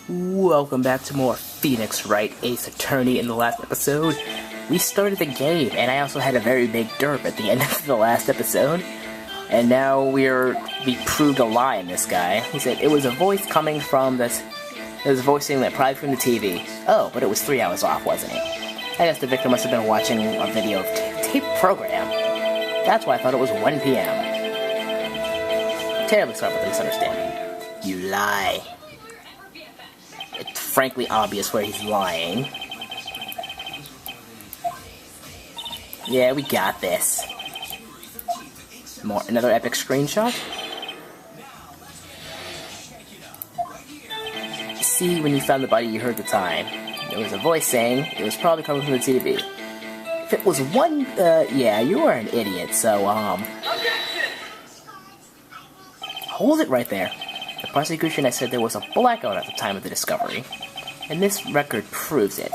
Welcome back to more Phoenix Wright Ace Attorney. In the last episode, we started the game, and I also had a very big derp at the end of the last episode. And now we proved a lie in this guy. He said it was a voice coming from this. It was voicing that probably from the TV. Oh, but it was 3 hours off, wasn't it? I guess the victim must have been watching a video of tape program. That's why I thought it was 1 p.m. Terribly sorry for the misunderstanding. You lie. It's frankly obvious where he's lying. Yeah, we got this. Another epic screenshot. See, when you found the body, you heard the time. There was a voice saying it was probably coming from the TV. If it was one, yeah, you are an idiot, so, hold it right there. The prosecution has said there was a blackout at the time of the discovery, and this record proves it.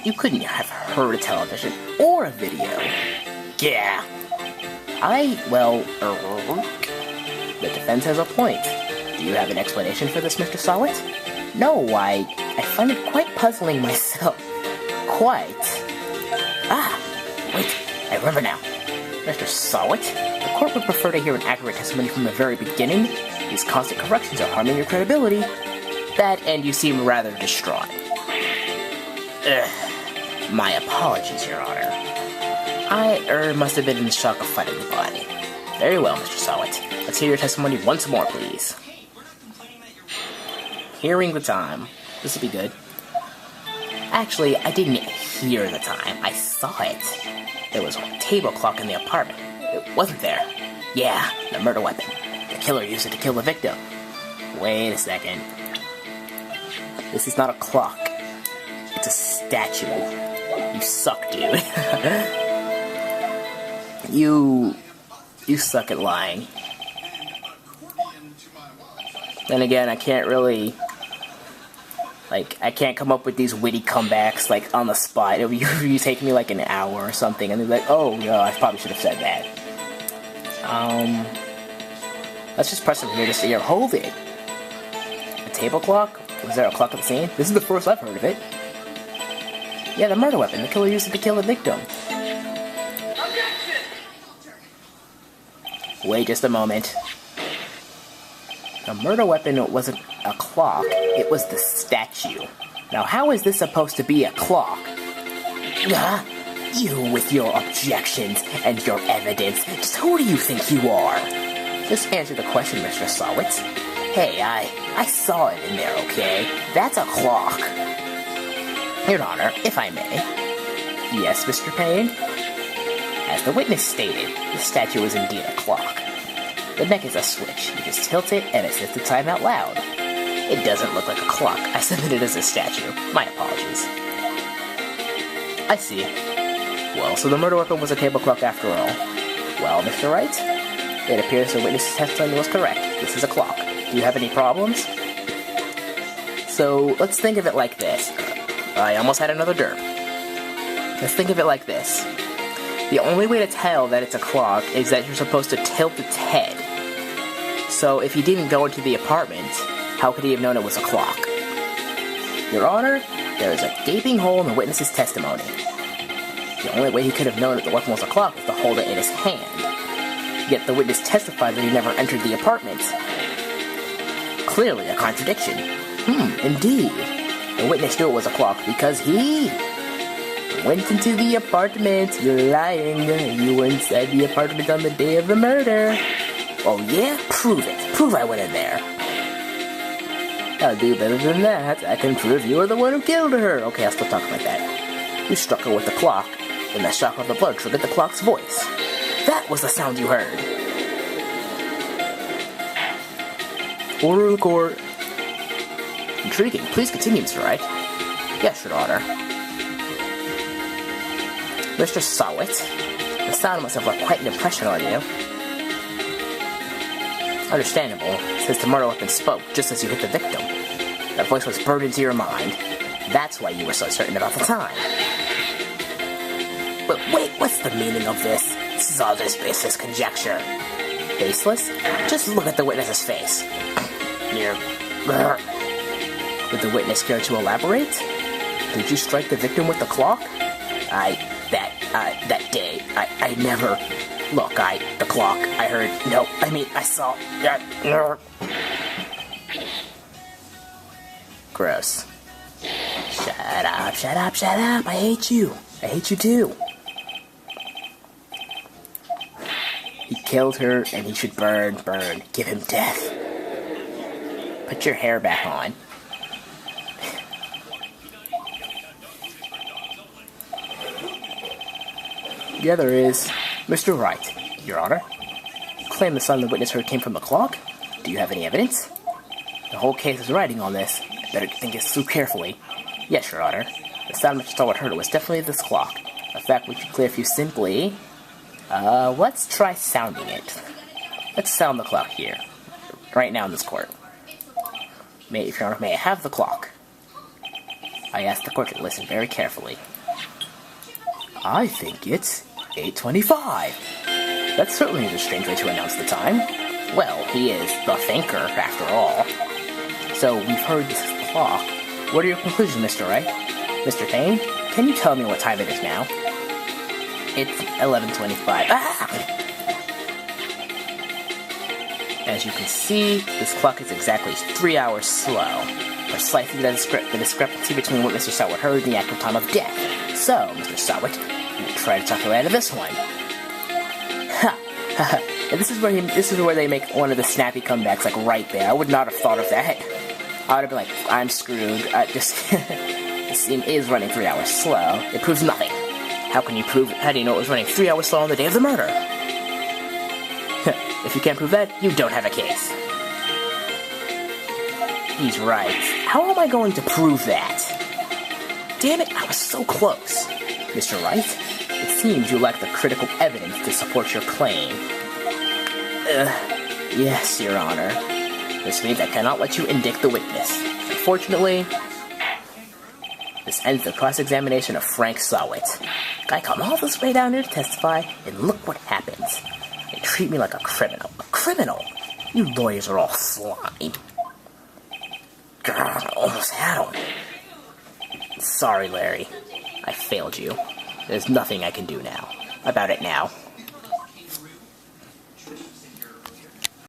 You couldn't have heard a television or a video. Yeah. The defense has a point. Do you have an explanation for this, Mr. Sahwit? No, I find it quite puzzling myself. Quite. Wait, I remember now. Mr. Sahwit, the court would prefer to hear an accurate testimony from the very beginning. These constant corrections are harming your credibility. That, and you seem rather distraught. My apologies, Your Honor. I must have been in the shock of finding the body. Very well, Mr. Sahwit. Let's hear your testimony once more, please. Hearing the time. This will be good. Actually, I didn't hear the time. I saw it. There was a table clock in the apartment. It wasn't there. Yeah, the murder weapon. The killer used it to kill the victim. Wait a second. This is not a clock. It's a statue. You suck, dude. You suck at lying. Then again, I can't really... I can't come up with these witty comebacks, on the spot. It would usually take me, an hour or something, and they're like, oh, no, I probably should have said that. Let's just press it here to see here. Hold it. A table clock? Was there a clock at the scene? This is the first I've heard of it. Yeah, the murder weapon. The killer used it to kill the victim. Wait just a moment. The murder weapon wasn't a clock, it was the statue. Now, how is this supposed to be a clock? You with your objections and your evidence. Just who do you think you are? Just answer the question, Mr. Sahwit. Hey, I saw it in there, okay? That's a clock. Your Honor, if I may. Yes, Mr. Payne? As the witness stated, the statue is indeed a clock. The neck is a switch. You just tilt it and it sets the time out loud. It doesn't look like a clock. I said that it is a statue. My apologies. I see. Well, so the murder weapon was a table clock after all. Well, Mr. Wright, it appears the witness's testimony was correct. This is a clock. Do you have any problems? So, let's think of it like this. I almost had another derp. Let's think of it like this. The only way to tell that it's a clock is that you're supposed to tilt its head. So if he didn't go into the apartment, how could he have known it was a clock? Your Honor, there is a gaping hole in the witness's testimony. The only way he could have known that the weapon was a clock was to hold it in his hand. Yet the witness testified that he never entered the apartment. Clearly a contradiction. Indeed. The witness knew it was a clock because he went into the apartment. You're lying. You were inside the apartment on the day of the murder. Oh yeah? Prove it. Prove I went in there. I'll do better than that. I can prove you are the one who killed her. Okay, I'll still talk like that. You struck her with the clock, and the shock of the blood triggered the clock's voice. That was the sound you heard. Order of the court. Intriguing. Please continue, Mr. Wright. Yes, Your Honor. Mr. Sahwit, the sound must have left quite an impression on you. Understandable, since the murder weapon spoke just as you hit the victim. That voice was burned into your mind. That's why you were so certain about the time. But wait, what's the meaning of this? This is all just baseless conjecture. faceless? Just look at the witness's face. Would the witness care to elaborate? Did you strike the victim with the clock? That day, I never... Look, the clock, I heard... No, I saw... Gross. Shut up, I hate you. I hate you too. He killed her, and he should burn. Give him death. Put your hair back on. The other is Mr. Wright, Your Honor. You claim the sound the witness heard came from the clock? Do you have any evidence? The whole case is riding on this. Better think this through carefully. Yes, Your Honor. The sound Mr. Sahwit heard was definitely this clock. A fact which can clear if you simply... let's try sounding it. Let's sound the clock here. Right now in this court. If Your Honor, may I have the clock? I ask the court to listen very carefully. I think it's 8:25. That certainly is a strange way to announce the time. Well, he is the thinker, after all. So, we've heard this clock. What are your conclusions, Mr. Wright? Mr. Payne, can you tell me what time it is now? It's 11:25. As you can see, this clock is exactly 3 hours slow. Precisely the discrepancy between what Mr. Sahwit heard and the actual time of death. So, Mr. Sahwit, we'll try to talk your way out of this one. And this is where they make one of the snappy comebacks, like right there. I would not have thought of that. I would have been like, I'm screwed. This scene is running 3 hours slow. It proves nothing. How can you prove it? How do you know it was running 3 hours slow on the day of the murder? If you can't prove that, you don't have a case. He's right. How am I going to prove that? Damn it, I was so close. Mr. Wright, it seems you lack the critical evidence to support your claim. Yes, Your Honor. This means I cannot let you indict the witness. Unfortunately, this ends the cross-examination of Frank Sahwit. I come all this way down here to testify, and look what happens. They treat me like a criminal. A criminal? You lawyers are all slime. God, I almost had him. Sorry, Larry. I failed you. There's nothing I can do now. About it now.